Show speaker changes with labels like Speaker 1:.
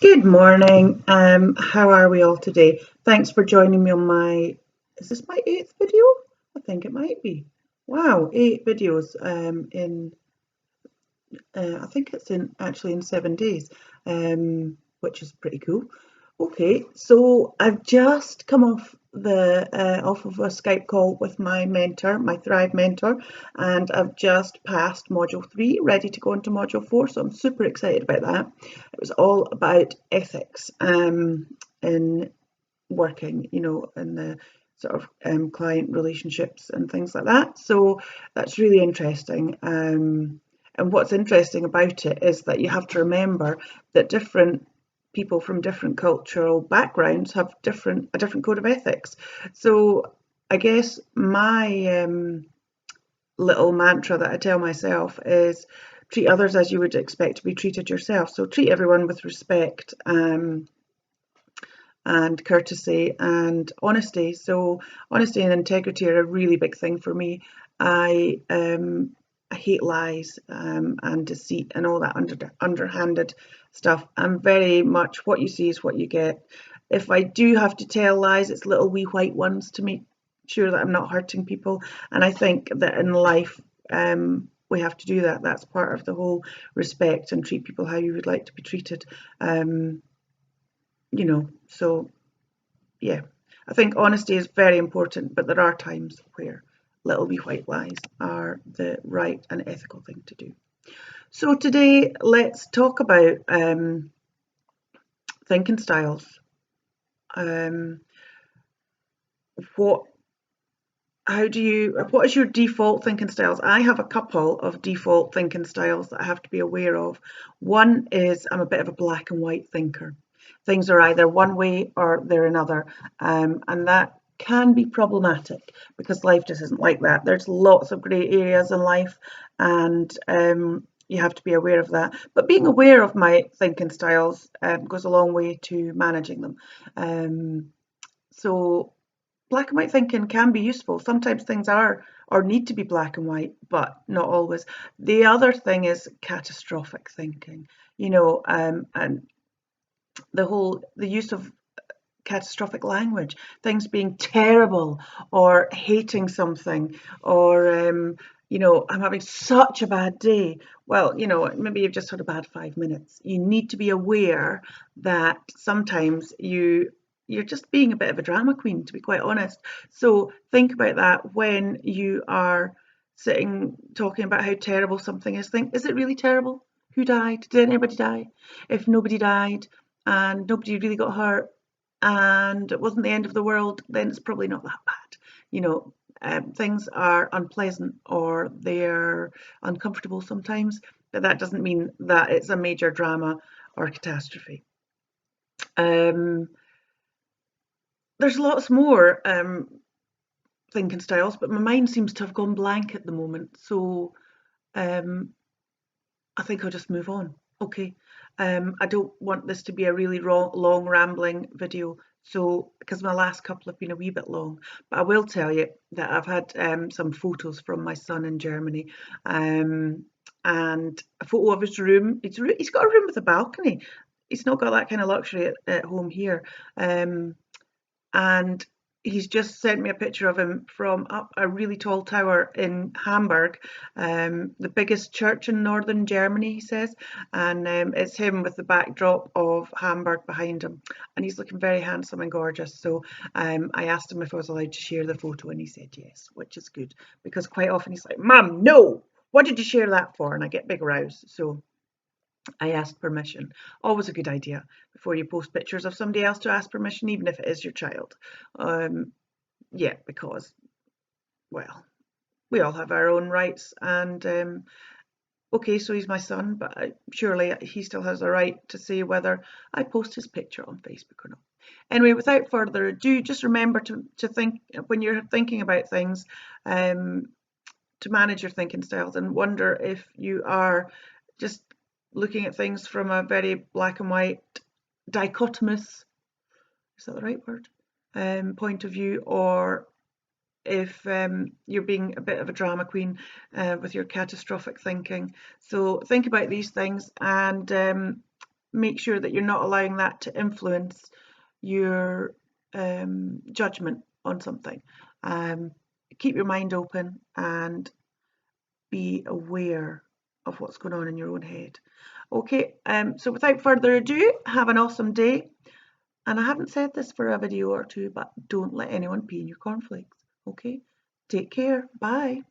Speaker 1: Good morning. How are we all today? Thanks for joining me on is this my eighth video? I think it might be. Wow, 8 videos I think it's actually in 7 days, which is pretty cool. Okay, so I've just come off of a Skype call with my mentor, my Thrive mentor, and I've just passed module 3, ready to go into module 4. So I'm super excited about that. It was all about ethics in working, in the sort of client relationships and things like that. So that's really interesting. And what's interesting about it is that you have to remember that different people from different cultural backgrounds have a different code of ethics. So I guess my little mantra that I tell myself is treat others as you would expect to be treated yourself. So treat everyone with respect and courtesy and honesty. So honesty and integrity are a really big thing for me. I hate lies and deceit and all that underhanded stuff. I'm very much what you see is what you get. If I do have to tell lies, it's little wee white ones to make sure that I'm not hurting people. And I think that in life, we have to do that. That's part of the whole respect and treat people how you would like to be treated. So yeah, I think honesty is very important, but there are times where little wee white lies are the right and ethical thing to do. So today, let's talk about thinking styles. What is your default thinking styles? I have a couple of default thinking styles that I have to be aware of. One is I'm a bit of a black and white thinker. Things are either one way or they're another, and that can be problematic because life just isn't like that. There's lots of grey areas in life, and you have to be aware of that. But being aware of my thinking styles goes a long way to managing them. So black and white thinking can be useful. Sometimes things are or need to be black and white, but not always. The other thing is catastrophic thinking, and the use of catastrophic language, things being terrible or hating something or I'm having such a bad day. Well, maybe you've just had a bad 5 minutes. You need to be aware that sometimes you're just being a bit of a drama queen, to be quite honest. So think about that when you are sitting talking about how terrible something is. Think, is it really terrible? Who died? Did anybody die? If nobody died and nobody really got hurt and it wasn't the end of the world, then it's probably not that bad. Things are unpleasant or they're uncomfortable sometimes, but that doesn't mean that it's a major drama or catastrophe. There's lots more thinking styles, but my mind seems to have gone blank at the moment, so I think I'll just move on. Okay. I don't want this to be a really long rambling video, so because my last couple have been a wee bit long, but I will tell you that I've had some photos from my son in Germany, and a photo of his room. He's got a room with a balcony. He's not got that kind of luxury at home here, and he's just sent me a picture of him from up a really tall tower in Hamburg, the biggest church in northern Germany, he says, and it's him with the backdrop of Hamburg behind him, and he's looking very handsome and gorgeous. So I asked him if I was allowed to share the photo, and he said yes, which is good, because quite often he's like, "Mum, no, what did you share that for?" And I get big rows. So I asked permission. Always a good idea before you post pictures of somebody else to ask permission, even if it is your child. Yeah, because, well, we all have our own rights. And okay, so he's my son, but surely he still has a right to say whether I post his picture on Facebook or not. Anyway, without further ado, just remember to think when you're thinking about things, to manage your thinking styles and wonder if you are just looking at things from a very black and white dichotomous, is that the right word, point of view, or if you're being a bit of a drama queen with your catastrophic thinking. So think about these things and make sure that you're not allowing that to influence your judgment on something. Keep your mind open and be aware of what's going on in your own head. Okay, so without further ado, have an awesome day. And I haven't said this for a video or two, but don't let anyone pee in your cornflakes. Okay, take care. Bye.